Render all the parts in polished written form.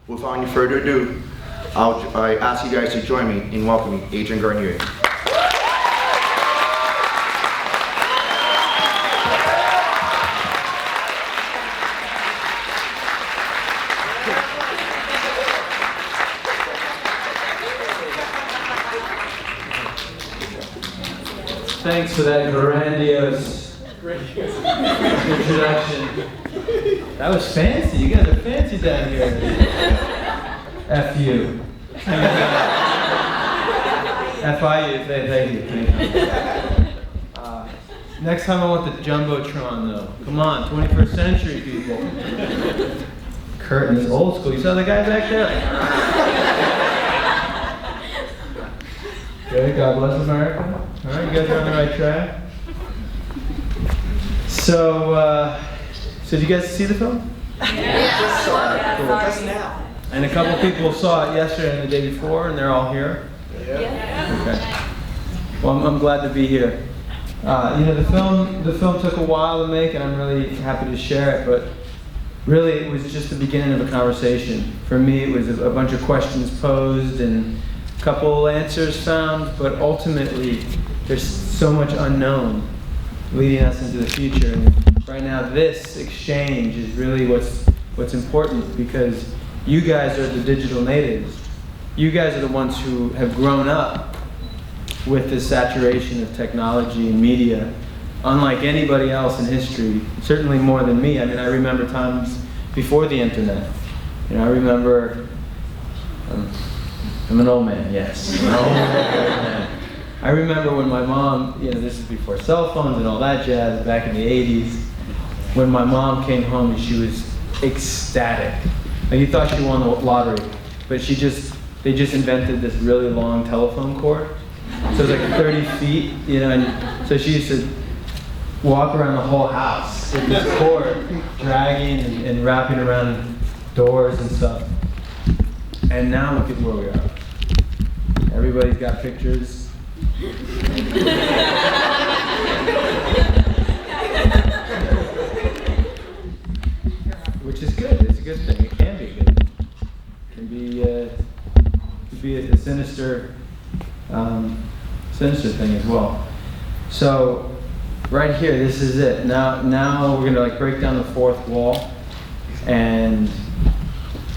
Without any further ado, I ask you guys to join me in welcoming Adrian Grenier. Thanks for that grandiose introduction. That was fancy. You guys are fancy down here. FU. FIU. Thank you. Next time I want the Jumbotron though. Come on, 21st century people. Curtain is old school. You saw the guy back there? Okay, God bless America. All right, you guys are on the right track. So did you guys see the film? Yeah. Cool. Just now. And a couple people saw it yesterday and the day before, and they're all here? Yeah. Okay. Well, I'm glad to be here. The film took a while to make, and I'm really happy to share it, but really it was just the beginning of a conversation. For me, it was a bunch of questions posed and a couple answers found, but ultimately there's so much unknown leading us into the future. And right now, this exchange is really what's important, because you guys are the digital natives. You guys are the ones who have grown up with this saturation of technology and media, unlike anybody else in history, certainly more than me. I mean, I remember times before the internet. I remember, I'm an old man, yes. I'm an old man. I remember when my mom, this is before cell phones and all that jazz, back in the 80s, when my mom came home and she was ecstatic. Like, you thought she won the lottery, but they just invented this really long telephone cord. So it was like 30 feet, and so she used to walk around the whole house with this cord, dragging and wrapping around doors and stuff. And now look at where we are. Everybody's got pictures. Which is good. It's a good thing. It can be good. It can be a sinister thing as well. So right here, this is it. Now we're gonna break down the fourth wall, and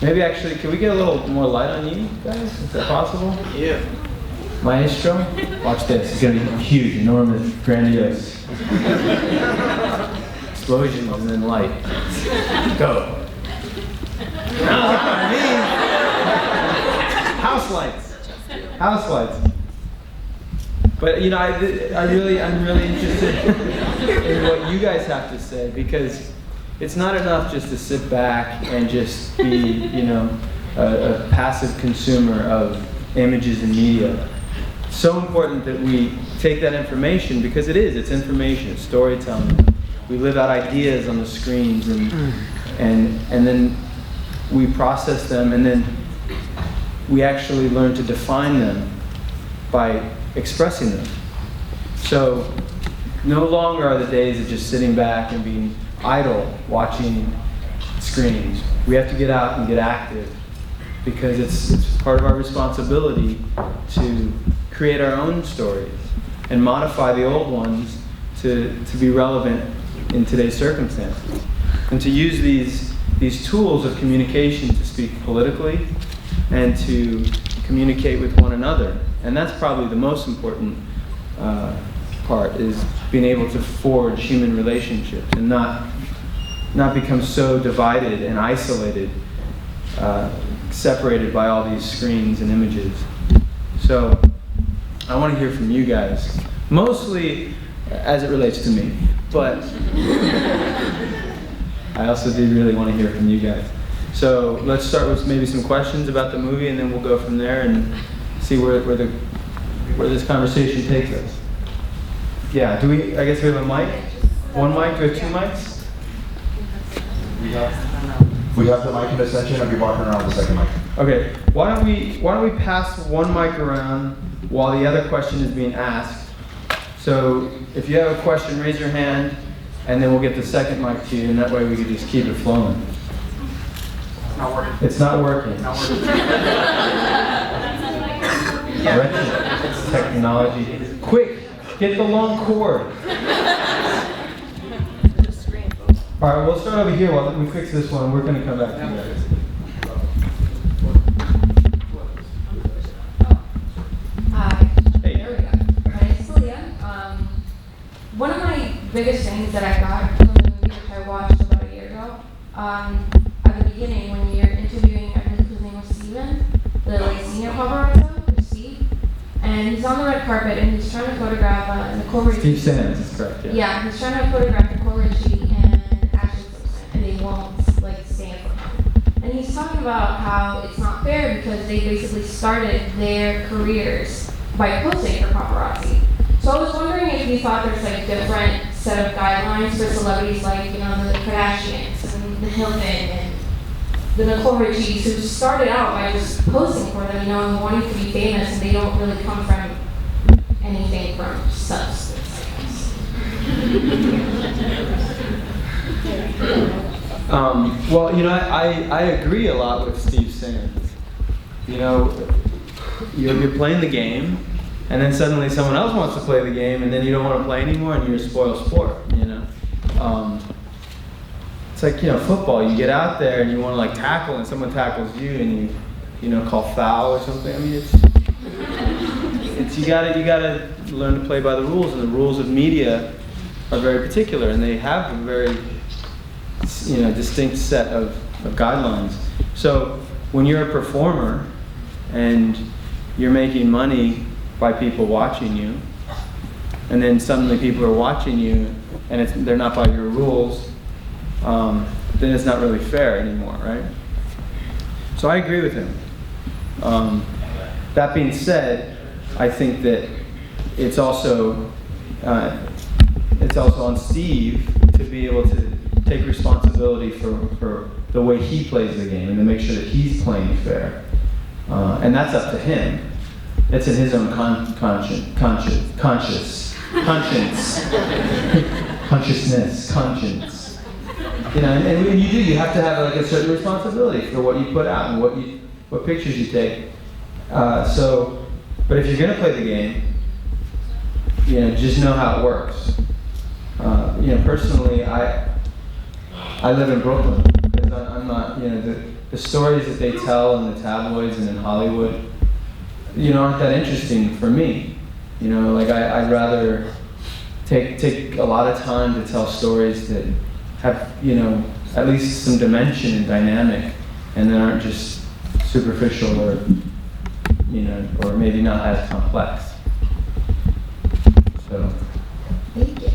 maybe actually, can we get a little more light on you guys? Is that possible? Yeah. Maestro, watch this. It's gonna be huge, enormous, grandiose. Explosions and then light. Go. House lights. House lights. But I'm really interested in what you guys have to say, because it's not enough just to sit back and just be, a passive consumer of images and media. It's so important that we take that information, because it's information, it's storytelling. We live out ideas on the screens, and then we process them, and then we actually learn to define them by expressing them. So no longer are the days of just sitting back and being idle watching screens. We have to get out and get active, because it's part of our responsibility to create our own stories and modify the old ones to be relevant in today's circumstances, and to use these tools of communication to speak politically and to communicate with one another. And that's probably the most important part, is being able to forge human relationships and not become so divided and isolated, separated by all these screens and images. So I want to hear from you guys, mostly as it relates to me, but I also do really want to hear from you guys. So let's start with maybe some questions about the movie, and then we'll go from there and see where this conversation takes us. Yeah, I guess we have a mic? One mic? Do we have two mics? We have the mic in the center, and we're walking around the second mic. Okay, why don't we pass one mic around while the other question is being asked. So if you have a question, raise your hand, and then we'll get the second mic to you, and that way we can just keep it flowing. Not working. It's not working. Not working. Retro technology. Quick, get the long cord. All right, we'll start over here while we fix this one. We're going to come back to you guys. Hi. Hey. There we go. My name's Leah. One of my biggest things that I got from the movie, which I watched about a year ago, at the beginning when you're interviewing, I believe his name was Steven, the like senior paparazzo, Steve, and he's on the red carpet and he's trying to photograph Nicole Richie. Steve Sands is correct, yeah. Yeah, he's trying to photograph Nicole Richie and Ashley Simpson, and they won't like stand for him. And he's talking about how it's not fair because they basically started their careers by posing for paparazzi. So I was wondering if you thought there's like different set of guidelines for celebrities like, you know, the Kardashians and the Hilton and the Nicole Richies who started out by just posing for them, you know, and wanting to be famous, and they don't really come from anything from substance, Well, you know, I agree a lot with Steve Sands. You know, you're playing the game, and then suddenly someone else wants to play the game, and then you don't want to play anymore, and you're a spoiled sport, you know. It's like, you know, football. You get out there and you want to like tackle, and someone tackles you, and you know, call foul or something. I mean, it's you gotta learn to play by the rules, and the rules of media are very particular, and they have a very, you know, distinct set of guidelines. So when you're a performer and you're making money by people watching you, and then suddenly people are watching you and they're not by your rules, then it's not really fair anymore, right? So I agree with him. That being said, I think that it's also on Steve to be able to take responsibility for the way he plays the game and to make sure that he's playing fair. And that's up to him. It's in his own conscience. You know, and when you have to have like a certain responsibility for what you put out and what pictures you take. But if you're gonna play the game, you know, just know how it works. You know, personally, I live in Brooklyn because I'm not, you know, the stories that they tell in the tabloids and in Hollywood, you know, aren't that interesting for me. You know, like I'd rather take a lot of time to tell stories that have, you know, at least some dimension and dynamic, and that aren't just superficial or, you know, or maybe not as complex. So. Thank you.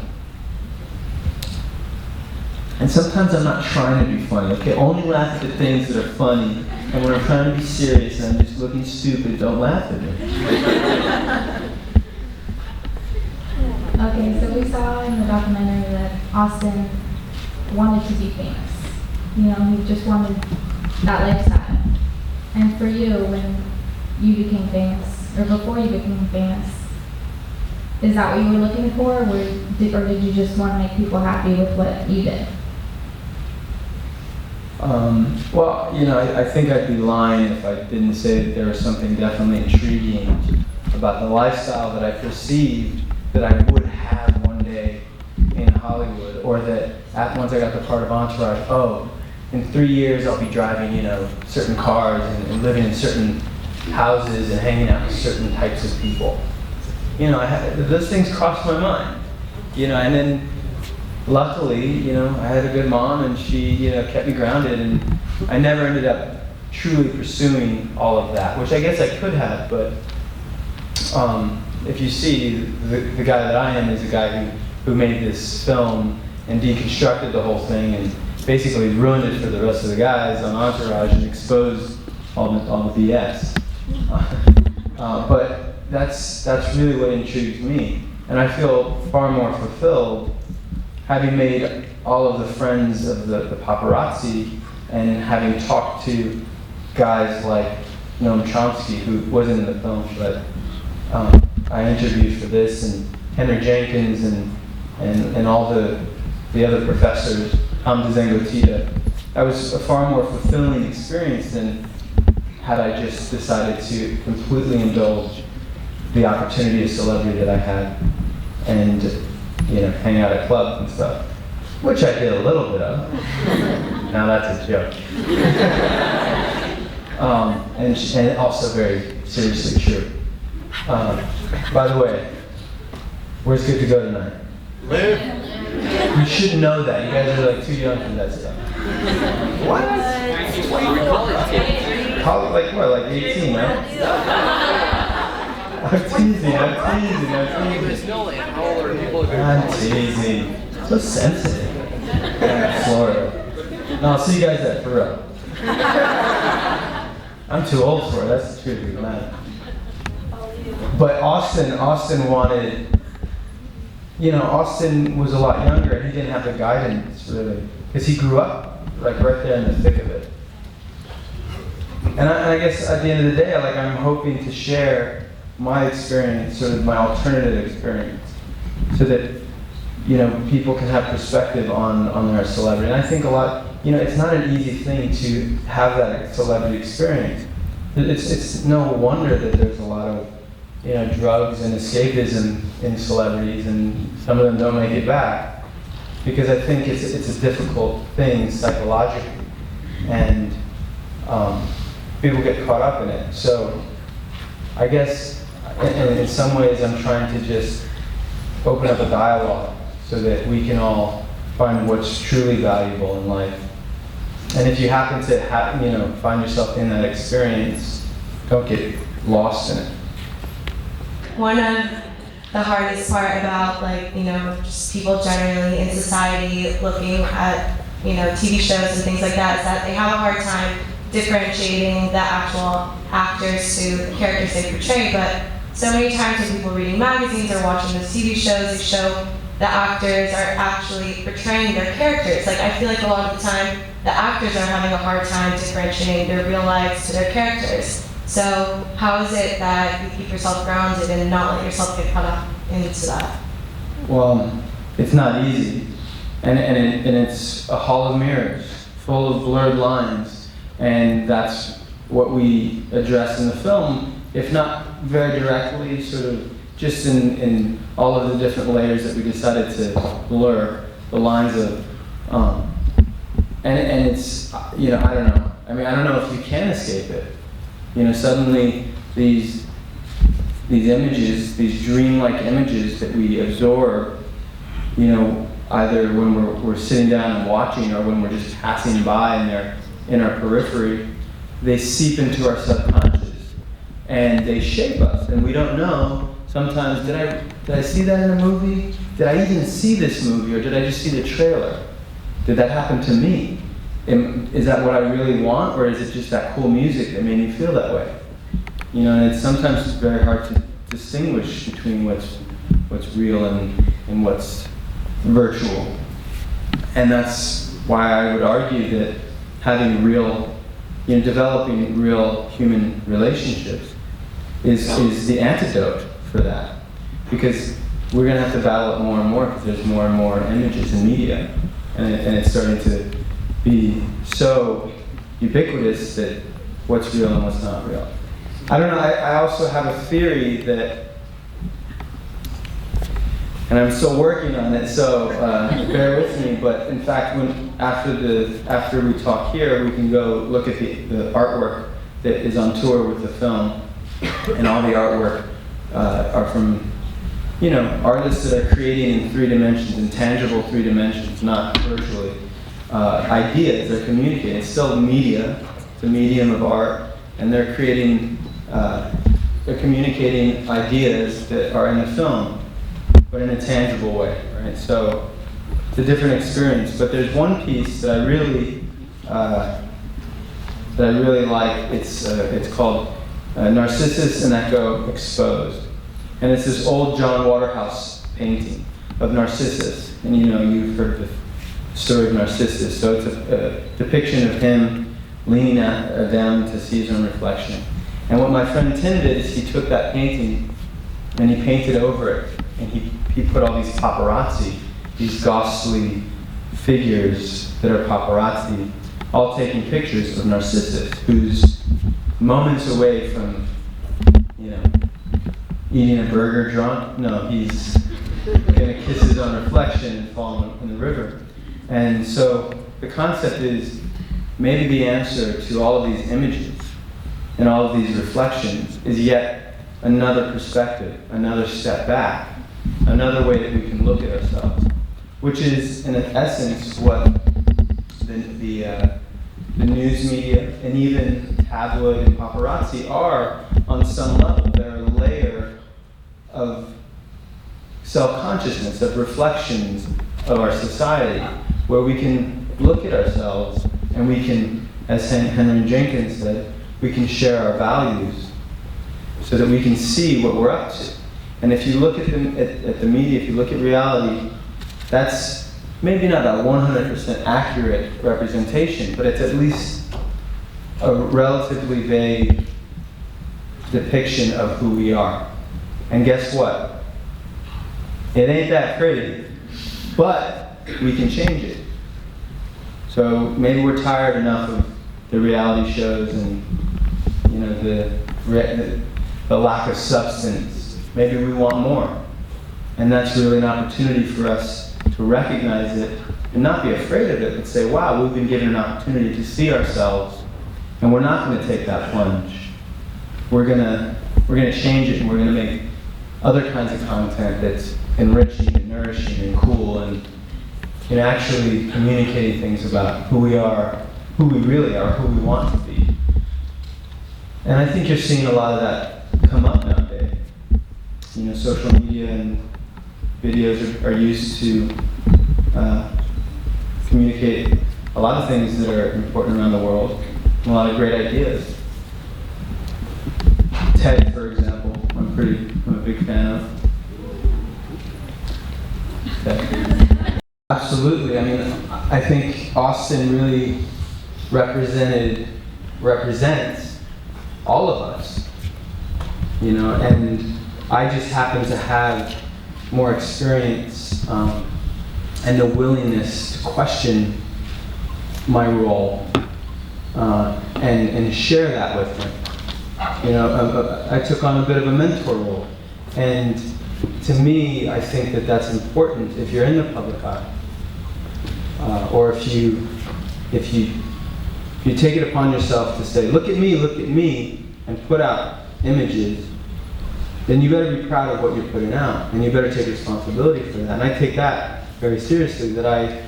And sometimes I'm not trying to be funny, okay? Only laugh at the things that are funny. And when I'm trying to be serious and I'm just looking stupid, don't laugh at me. Okay, so we saw in the documentary that Austin wanted to be famous. You know, he just wanted that lifestyle. And for you, when you became famous, or before you became famous, is that what you were looking for, or did you just want to make people happy with what you did? Well, you know, I think I'd be lying if I didn't say that there was something definitely intriguing about the lifestyle that I perceived that I would have one day in Hollywood, or that once I got the part of Entourage, oh, in 3 years I'll be driving, you know, certain cars and living in certain houses and hanging out with certain types of people. You know, those things crossed my mind. You know, and then luckily, you know, I had a good mom and she, you know, kept me grounded, and I never ended up truly pursuing all of that, which I guess I could have, but if you see, the guy that I am is a guy who made this film and deconstructed the whole thing and basically ruined it for the rest of the guys on Entourage and exposed all the BS. But that's really what intrigues me, and I feel far more fulfilled having made all of the friends of the paparazzi and having talked to guys like Noam Chomsky, who wasn't in the film, but I interviewed for this, and Henry Jenkins and all the other professors, Hamza Zengotita, that was a far more fulfilling experience than had I just decided to completely indulge the opportunity of celebrity that I had and, hang out at clubs and stuff, which I did a little bit of. Now that's a joke. And also very seriously true. By the way, where's Good to Go tonight? Live. You should know that. You guys are like too young for that stuff. What? Like what? Like 18, right? I'm teasing. I'm teasing. So sensitive. Florida. No, I'll see you guys at Peru. I'm too old for it. That's the truth, man. But Austin wanted. Austin was a lot younger and he didn't have the guidance really, because he grew up like right there in the thick of it. And I guess at the end of the day, I'm hoping to share my experience, sort of my alternative experience, so that people can have perspective on their celebrity. And I think a lot, it's not an easy thing to have that celebrity experience. It's no wonder that there's a lot of drugs and escapism in celebrities, and some of them don't make it back, because I think it's a difficult thing psychologically, and people get caught up in it. So I guess in some ways I'm trying to just open up a dialogue so that we can all find what's truly valuable in life. And if you happen to find yourself in that experience, don't get lost in it. One of the hardest part about just people generally in society looking at TV shows and things like that is that they have a hard time differentiating the actual actors to the characters they portray. But so many times when people are reading magazines or watching those TV shows, they show the actors are actually portraying their characters. I feel like a lot of the time the actors are having a hard time differentiating their real lives to their characters. So how is it that you keep yourself grounded and not let yourself get caught up into that? Well, it's not easy, and it's a hall of mirrors, full of blurred lines, and that's what we address in the film, if not very directly, sort of just in all of the different layers that we decided to blur the lines of, and it's, I don't know. I don't know if you can escape it. Suddenly these images, these dreamlike images that we absorb, either when we're sitting down and watching or when we're just passing by and they're in our periphery, they seep into our subconscious and they shape us, and we don't know. Sometimes, did I see that in a movie? Did I even see this movie, or did I just see the trailer? Did that happen to me? Is that what I really want, or is it just that cool music that made me feel that way? And it's sometimes very hard to distinguish between what's real and what's virtual. And that's why I would argue that having developing real human relationships is the antidote for that. Because we're going to have to battle it more and more because there's more and more images in media. And it's starting to be so ubiquitous that what's real and what's not real. I don't know, I also have a theory that, and I'm still working on it, so bear with me, but in fact, after we talk here, we can go look at the artwork that is on tour with the film, and all the artwork are from artists that are creating in 3 dimensions, in tangible 3 dimensions, not virtually. Ideas, they're communicating. It's still media, it's a medium of art, and they're communicating ideas that are in the film, but in a tangible way, right? So it's a different experience. But there's one piece that I really like. It's called Narcissus and Echo Exposed, and it's this old John Waterhouse painting of Narcissus, and you've heard the story of Narcissus. So it's a depiction of him leaning down to see his own reflection. And what my friend Tim did is he took that painting and he painted over it, and he put all these paparazzi, these ghostly figures that are paparazzi all taking pictures of Narcissus, who's moments away from, eating a burger drunk. No, he's gonna kiss his own reflection and fall in the river. And so the concept is maybe the answer to all of these images and all of these reflections is yet another perspective, another step back, another way that we can look at ourselves, which is in essence what the news media and even tabloid and paparazzi are on some level. They're a layer of self-consciousness, of reflections of our society, where we can look at ourselves and we can, as Henry Jenkins said, we can share our values so that we can see what we're up to. And if you look at the media, if you look at reality, that's maybe not a 100% accurate representation, but it's at least a relatively vague depiction of who we are. And guess what? It ain't that pretty, but we can change it. So maybe we're tired enough of the reality shows and the lack of substance. Maybe we want more. And that's really an opportunity for us to recognize it and not be afraid of it, but say, wow, we've been given an opportunity to see ourselves, and we're not going to take that plunge. We're gonna change it, and we're gonna make other kinds of content that's enriching and nourishing and cool and actually communicating things about who we are, who we really are, who we want to be. And I think you're seeing a lot of that come up nowadays. Social media and videos are used to communicate a lot of things that are important around the world, and a lot of great ideas. TED, for example, I'm a big fan of. TED. Absolutely. I think Austin really represents all of us, and I just happen to have more experience and the willingness to question my role and share that with him. I took on a bit of a mentor role, and to me, I think that that's important if you're in the public eye, or if you take it upon yourself to say, look at me, and put out images, then you better be proud of what you're putting out, and you better take responsibility for that. And I take that very seriously, that I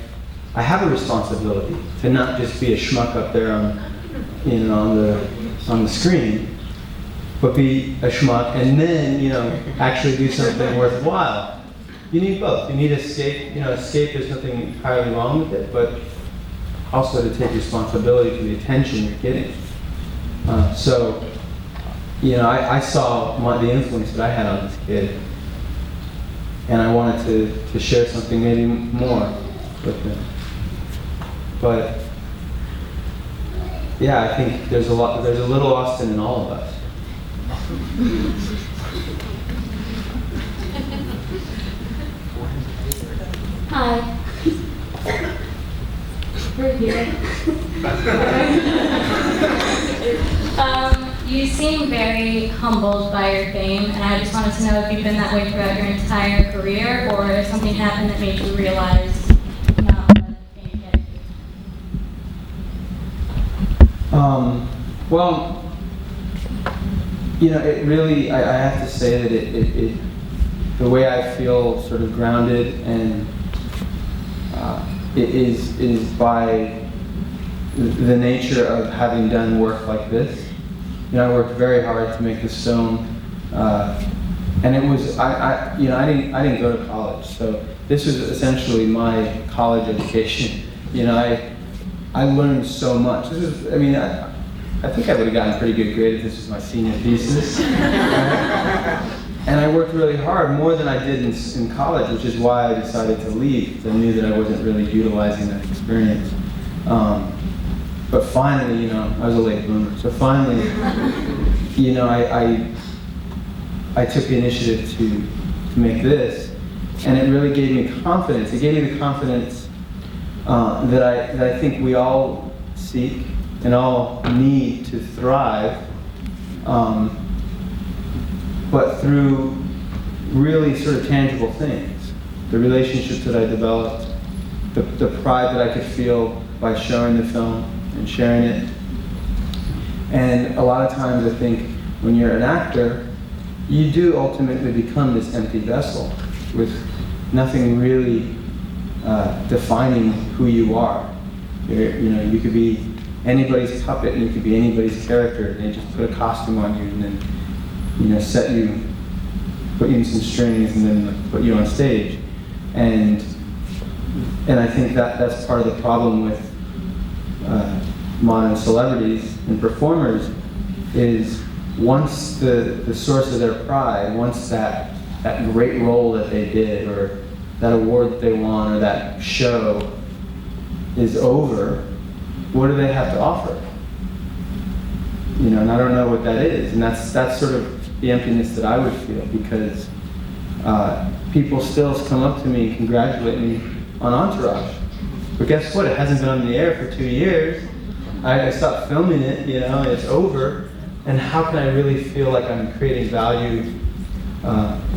have a responsibility to not just be a schmuck up there on the screen, but be a schmuck and then, actually do something worthwhile. You need both. You need escape. Escape, there's nothing entirely wrong with it, but also to take responsibility for the attention you're getting. I saw the influence that I had on this kid, and I wanted to share something maybe more with him. But yeah, I think there's a little Austin in all of us. Hi. We're here. You seem very humbled by your fame, and I just wanted to know if you've been that way throughout your entire career, or if something happened that made you realize not what fame gets you. It really, I have to say that the way I feel sort of grounded and it is by the nature of having done work like this. I worked very hard to make this film, and it was I didn't go to college, so this was essentially my college education. I learned so much. This was, I think I would have gotten a pretty good grade if this was my senior thesis. And I worked really hard, more than I did in college, which is why I decided to leave, because I knew that I wasn't really utilizing that experience. But finally, I was a late bloomer. So finally, I took the initiative to make this, and it really gave me confidence. It gave me the confidence that I think we all seek and all need to thrive, but through really sort of tangible things. The relationships that I developed, the pride that I could feel by showing the film and sharing it. And a lot of times I think when you're an actor, you do ultimately become this empty vessel with nothing really defining who you are. You could be anybody's puppet and you could be anybody's character, and they just put a costume on you and then put you in some strings and then put you on stage. And I think that's part of the problem with modern celebrities and performers is once the source of their pride, once that great role that they did or that award that they won or that show is over, what do they have to offer? And I don't know what that is. And that's sort of the emptiness that I would feel, because people still come up to me and congratulate me on Entourage. But guess what? It hasn't been on the air for 2 years. I stopped filming it, it's over. And how can I really feel like I'm creating value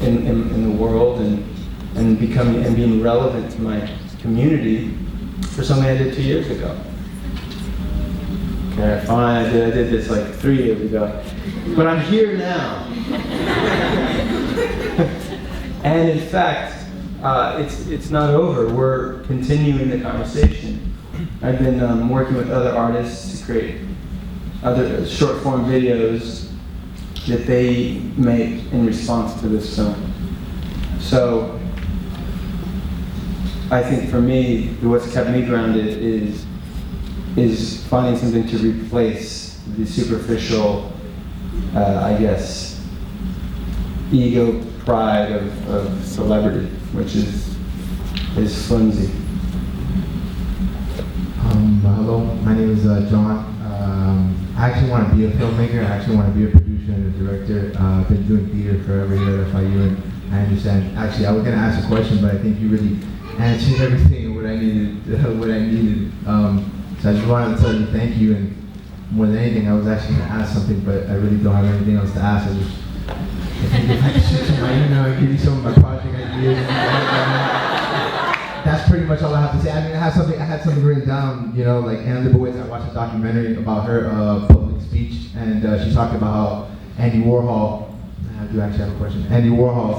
in the world and being relevant to my community for something I did 2 years ago? Okay, fine, I did this like 3 years ago. But I'm here now. And in fact, it's not over. We're continuing the conversation. I've been working with other artists to create other short-form videos that they make in response to this film. So I think for me, what's kept me grounded is finding something to replace the superficial, ego pride of celebrity, which is flimsy. Hello, my name is John. I actually want to be a filmmaker. I actually want to be a producer and a director. I've been doing theater forever here at FIU, and I understand. Actually, I was going to ask a question, but I think you really answered everything what I needed. So I just wanted to tell you thank you, and more than anything, I was actually going to ask something, but I really don't have anything else to ask. If I could shoot you my email and give you some of my project ideas. That's pretty much all I have to say. I mean, I had something written down, like Anne Leibovitz. I watched a documentary about her public speech, and she talked about how Andy Warhol, I do actually have a question. Andy Warhol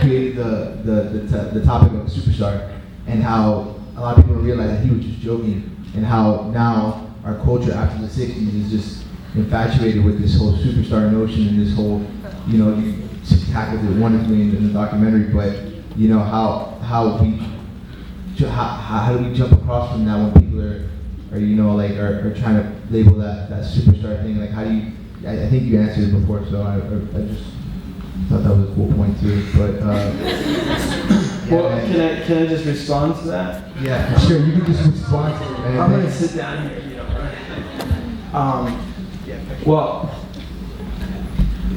created the topic of superstar, and how a lot of people realize that he was just joking, and how now our culture after the 60s is just infatuated with this whole superstar notion and this whole, you tackled it wonderfully in the documentary, but how do we jump across from that when people are trying to label that superstar thing? Like, how do you? I think you answered it before, so I just thought that was a cool point too. But well, can I just respond to that? Yeah, sure. You can just respond to it. I'm gonna sit down here. Well,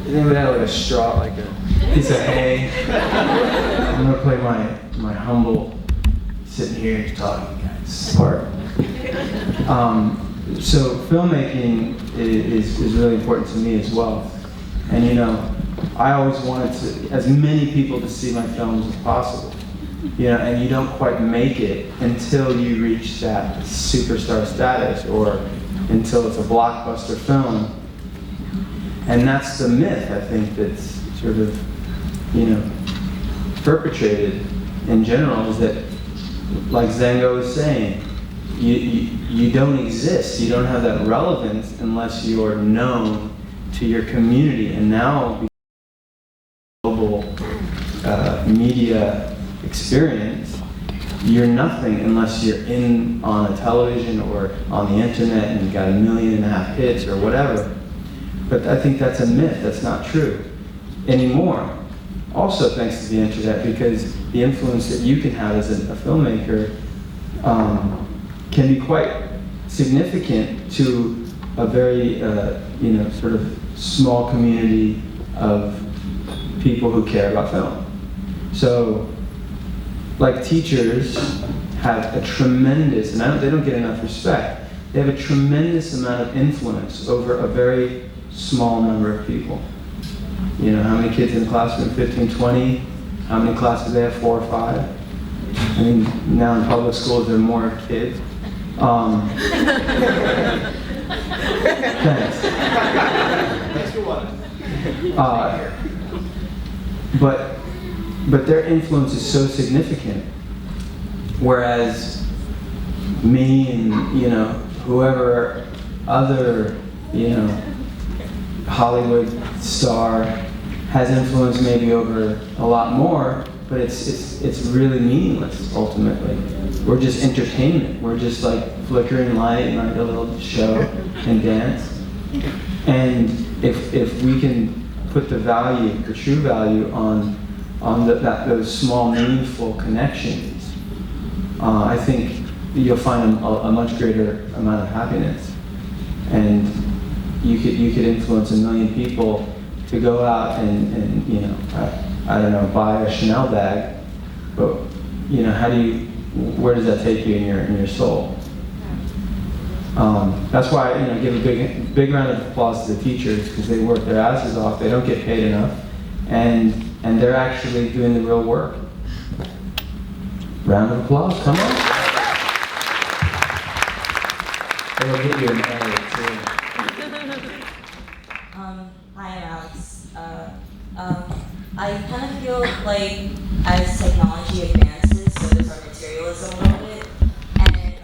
does anybody have like a straw, like a piece of hay? I'm gonna play my humble sitting here talking part. So filmmaking is really important to me as well. And I always wanted as many people to see my films as possible. And you don't quite make it until you reach that superstar status or until it's a blockbuster film. And that's the myth, I think, that's sort of, perpetrated in general, is that, like Zango was saying, you don't exist. You don't have that relevance unless you are known to your community. And now, global media experience, you're nothing unless you're on a television or on the internet and you got 1.5 million hits or whatever. But I think that's a myth. That's not true anymore. Also thanks to the internet, because the influence that you can have as a filmmaker can be quite significant to a very sort of small community of people who care about film. So, like, teachers have a tremendous, and they don't get enough respect, they have a tremendous amount of influence over a very small number of people. You know, how many kids in the classroom? 15, 20? How many classes they have? 4 or 5? I mean, now in public schools there are more kids. Thanks. But their influence is so significant, whereas me and, you know, whoever other, you know, Hollywood star has influence maybe over a lot more, but it's really meaningless ultimately. We're just entertainment. We're just like flickering light and like a little show and dance. And if we can put the value, the true value on those small meaningful connections, I think you'll find a much greater amount of happiness. And you could influence 1 million people to go out and you know, I don't know, buy a Chanel bag, but you know, where does that take you in your soul? That's why, you know, give a big round of applause to the teachers, because they work their asses off. They don't get paid enough, and they're actually doing the real work. Round of applause, come on. It'll get you an A too. Hi, I'm Alex. I kind of feel like as technology advances, so does our materialism a little bit. And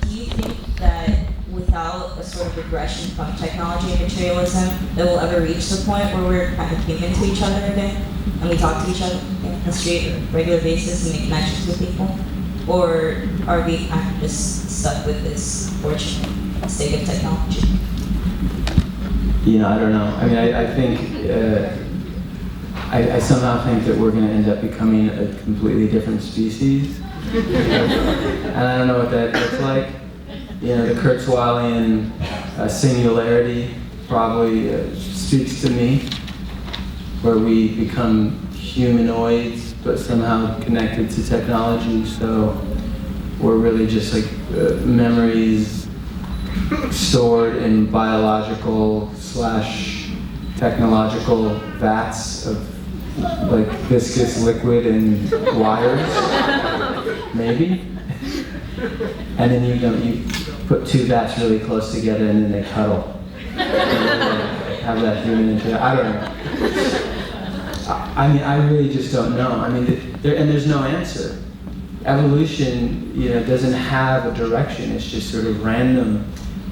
do you think that without a sort of regression from technology and materialism, that we'll ever reach the point where we're kind of human to each other again, and we talk to each other on a straight, regular basis and make connections with people? Or are we kind of just stuck with this fortunate state of technology? You know, I don't know. I mean, I think, I somehow think that we're going to end up becoming a completely different species. And I don't know what that looks like. You know, the Kurzweilian singularity probably speaks to me, where we become humanoids, but somehow connected to technology. So we're really just like memories stored in biological/technological vats of like viscous liquid and wires, maybe. And then you put 2 vats really close together and then they cuddle. Have that human interaction. I don't know. I mean, I really just don't know. I mean, there's no answer. Evolution, you know, doesn't have a direction. It's just sort of random,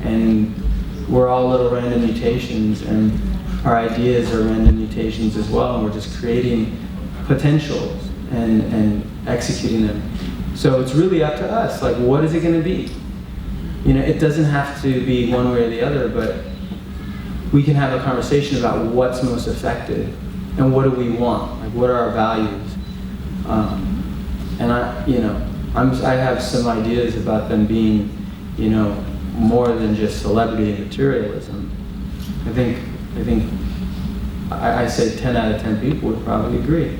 and we're all little random mutations, and our ideas are random mutations as well. And we're just creating potentials and executing them. So it's really up to us. Like, what is it going to be? You know, it doesn't have to be one way or the other, but we can have a conversation about what's most effective and what do we want. Like, what are our values? And I have some ideas about them being, you know, more than just celebrity and materialism. I say 10 out of 10 people would probably agree,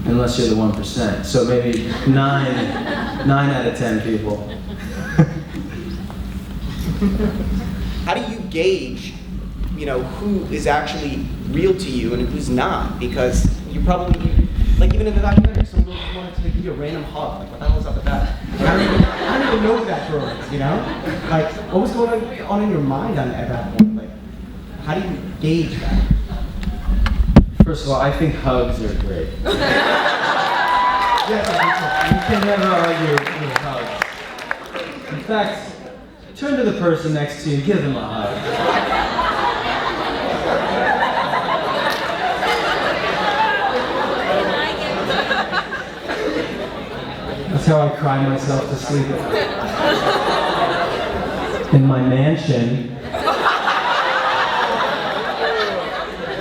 unless you're the 1%. So maybe 9 out of 10 people. How do you gauge, you know, who is actually real to you and who's not? Because you probably, like even in the documentary, some girl just wanted to give you a random hug. Like, what the hell is up with that? I don't even know who that girl is, you know? Like, what was going on in your mind at that point? Like, how do you gauge that? First of all, I think hugs are great. You can never argue with hugs. In fact, turn to the person next to you and give them a hug. That's how I cry myself to sleep at night. In my mansion.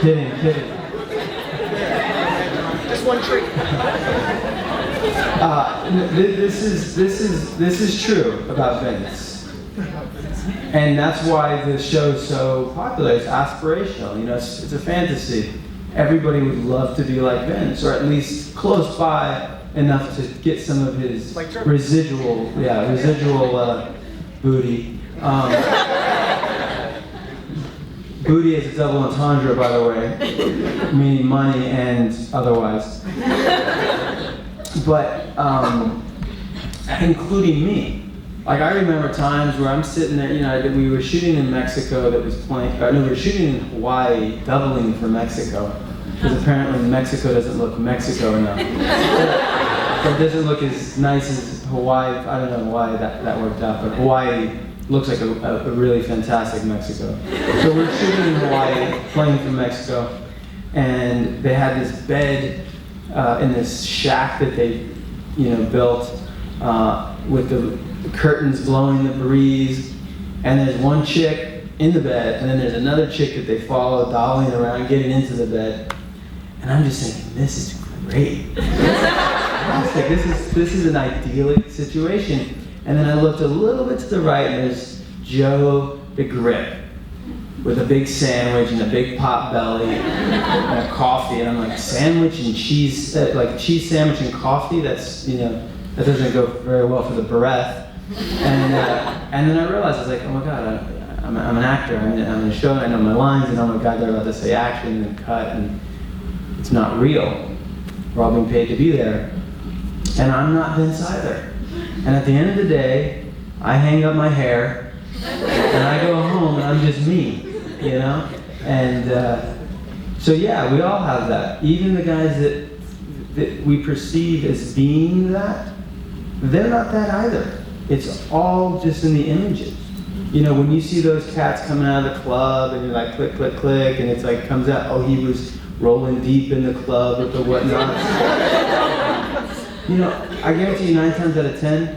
Kidding. Just one tree. This is true about Vince. And that's why the show's so popular. It's aspirational, you know, it's a fantasy. Everybody would love to be like Vince, or at least close by enough to get some of his residual booty. Booty is a double entendre, by the way, meaning money and otherwise. But including me. Like, I remember times where I'm sitting there, you know, we were shooting in Mexico that was playing, no, we were shooting in Hawaii, doubling for Mexico. Because apparently Mexico doesn't look Mexico enough. It doesn't look as nice as Hawaii. I don't know why that worked out, but Hawaii looks like a really fantastic Mexico. So we're shooting in Hawaii, playing for Mexico, and they had this bed in this shack that they, you know, built with the curtains blowing the breeze, and there's one chick in the bed, and then there's another chick that they follow dollying around, getting into the bed, and I'm just thinking, this is great. Like, this is an idyllic situation. And then I looked a little bit to the right, and there's Joe the Grip with a big sandwich and a big pot belly and a coffee, and I'm like, sandwich and cheese, like cheese sandwich and coffee. That's, you know, that doesn't go very well for the breath. And then I realized, I was like, oh my God, I'm an actor. I'm in a show, and I know my lines, and oh my God, they're about to say action and cut, and it's not real. We're all being paid to be there. And I'm not Vince either. And at the end of the day, I hang up my hair, and I go home, and I'm just me, you know? And so yeah, we all have that. Even the guys that we perceive as being that, they're not that either. It's all just in the images. You know, when you see those cats coming out of the club, and you're like, click, click, click, and it's like, comes out, oh, he was rolling deep in the club with the whatnot. You know, I guarantee you 9 times out of 10,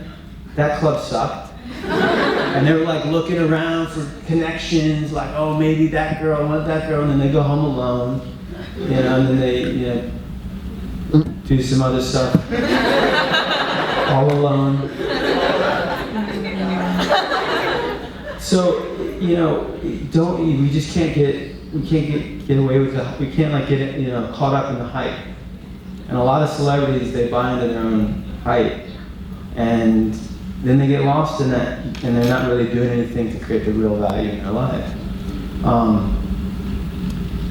that club sucked. And they were like looking around for connections, like, oh, maybe that girl, I want that girl, and then they go home alone, you know, and then they, you know, do some other stuff, all alone. So, you know, we just can't get away with it. We can't like get, you know, caught up in the hype. And a lot of celebrities, they buy into their own hype, and then they get lost in that, and they're not really doing anything to create the real value in their life.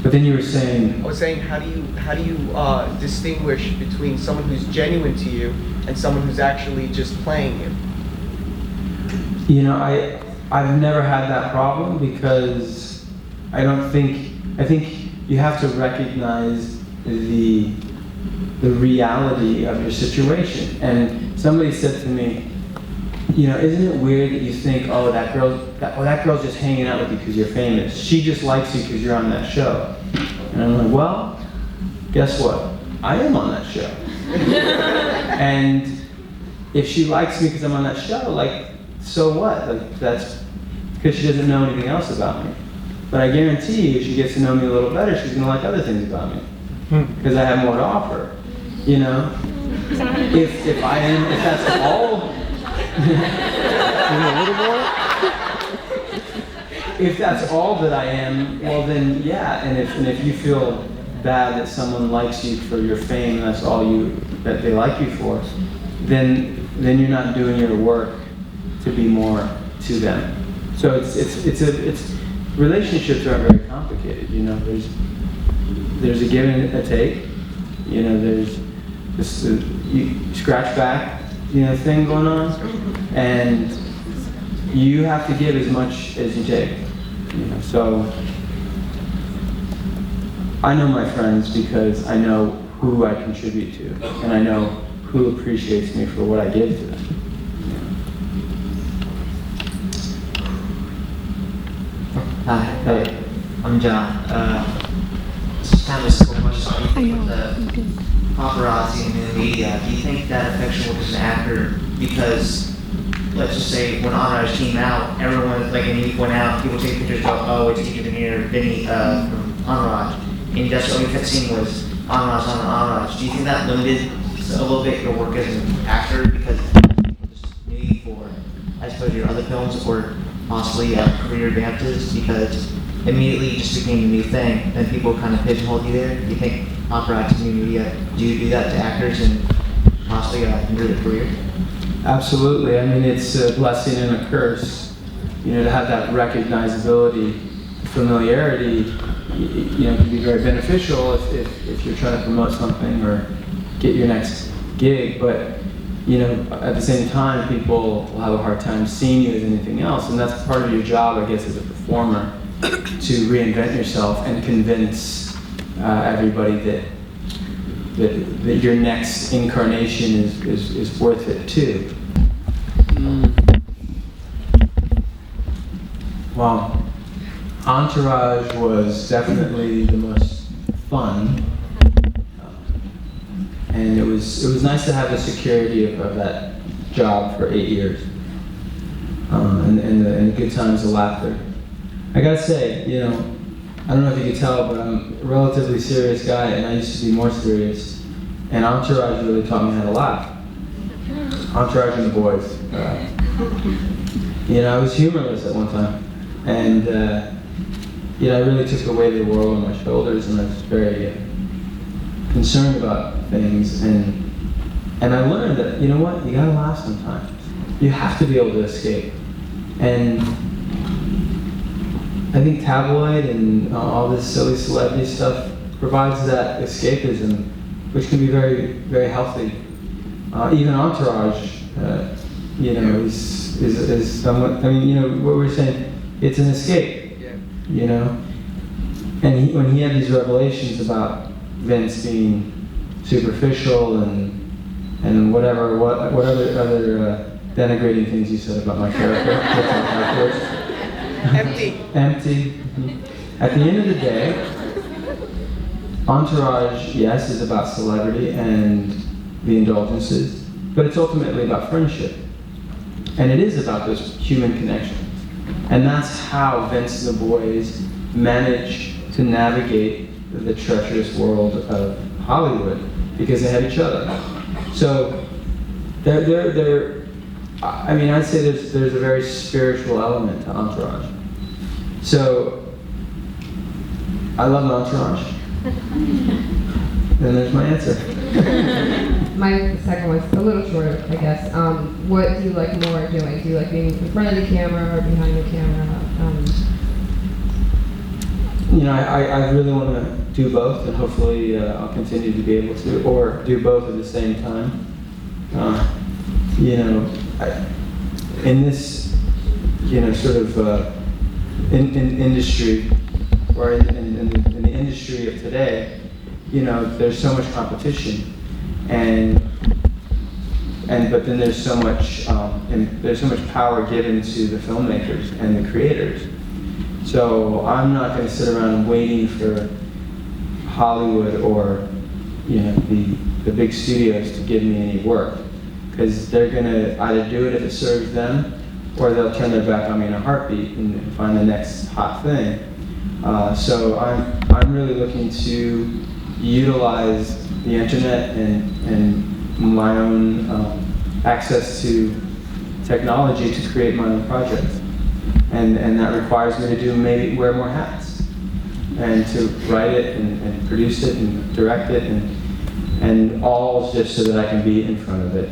But then you were saying, I was saying, how do you distinguish between someone who's genuine to you and someone who's actually just playing you? You know, I've never had that problem, because I think you have to recognize the reality of your situation. And somebody said to me, you know, isn't it weird that you think, oh, that girl's just hanging out with you because you're famous. She just likes you because you're on that show. And I'm like, well, guess what? I am on that show. And if she likes me because I'm on that show, like, so what? Like, that's because she doesn't know anything else about me. But I guarantee you, if she gets to know me a little better, she's gonna like other things about me, because I have more to offer. You know, if that's all, if that's all that I am, well then yeah. And if you feel bad that someone likes you for your fame, and that's all that they like you for, then you're not doing your work to be more to them. So it's relationships are very complicated. You know, there's a give and a take. You know, there's this you scratch back, you know, thing going on, and you have to give as much as you take. You know, so I know my friends because I know who I contribute to, and I know who appreciates me for what I give to them. Hi, hey, I'm John. This is kind of a simple question. What do you think of the paparazzi in the media? Do you think that affects your work as an actor? Because, let's just say, when Entourage came out, everyone, like, and he went out, people take pictures of, oh, it's Adrian Grenier, Vinny from Entourage. And that's all you kept seeing was Entourage. Do you think that limited a little bit your work as an actor? Because just maybe for, I suppose, your other films, or possibly career advances, because immediately it just became a new thing, and people kind of pigeonholed you there. Do you think paparazzi in new media, do you do that to actors and possibly hinder their career? Absolutely. I mean, it's a blessing and a curse. you know, to have that recognizability, familiarity, you know, can be very beneficial if you're trying to promote something or get your next gig. But you know, at the same time, people will have a hard time seeing you as anything else, and that's part of your job, I guess, as a performer, to reinvent yourself and convince everybody that your next incarnation is worth it too. Well, Entourage was definitely the most fun, and it was nice to have the security of that job for 8 years, and the good times, the laughter. I gotta say, you know, I don't know if you can tell, but I'm a relatively serious guy, and I used to be more serious. And Entourage really taught me how to laugh. Entourage and the boys. You know, I was humorless at one time, and you know, I really took the weight of the world on my shoulders, and I was very concerned about things. And I learned that, you know what, you gotta laugh sometimes. You have to be able to escape. And I think tabloid and all this silly celebrity stuff provides that escapism, which can be very, very healthy. Even Entourage, you know, is somewhat. I mean, you know, what we're saying, it's an escape. You know, and when he had these revelations about Vince being superficial and whatever, what other denigrating things he said about my character. Empty. At the end of the day, Entourage, yes, is about celebrity and the indulgences, but it's ultimately about friendship. And it is about those human connections. And that's how Vince and the boys manage to navigate the treacherous world of Hollywood, because they have each other. So they're I mean, I'd say there's a very spiritual element to Entourage. So, I love Entourage. And there's my answer. My second one's a little shorter, I guess. What do you like more doing? Do you like being in front of the camera or behind the camera? You know, I really want to do both, and hopefully I'll continue to be able to, or do both at the same time. You know, in this, you know, sort of in industry, or in the industry of today, you know, there's so much competition, but then there's so much power given to the filmmakers and the creators. So I'm not going to sit around waiting for Hollywood or, you know, the big studios to give me any work, because they're going to either do it if it serves them, or they'll turn their back on me in a heartbeat and find the next hot thing. So I'm really looking to utilize the internet and my own access to technology to create my own projects. And that requires me to maybe wear more hats, and to write it and produce it and direct it, and all just so that I can be in front of it.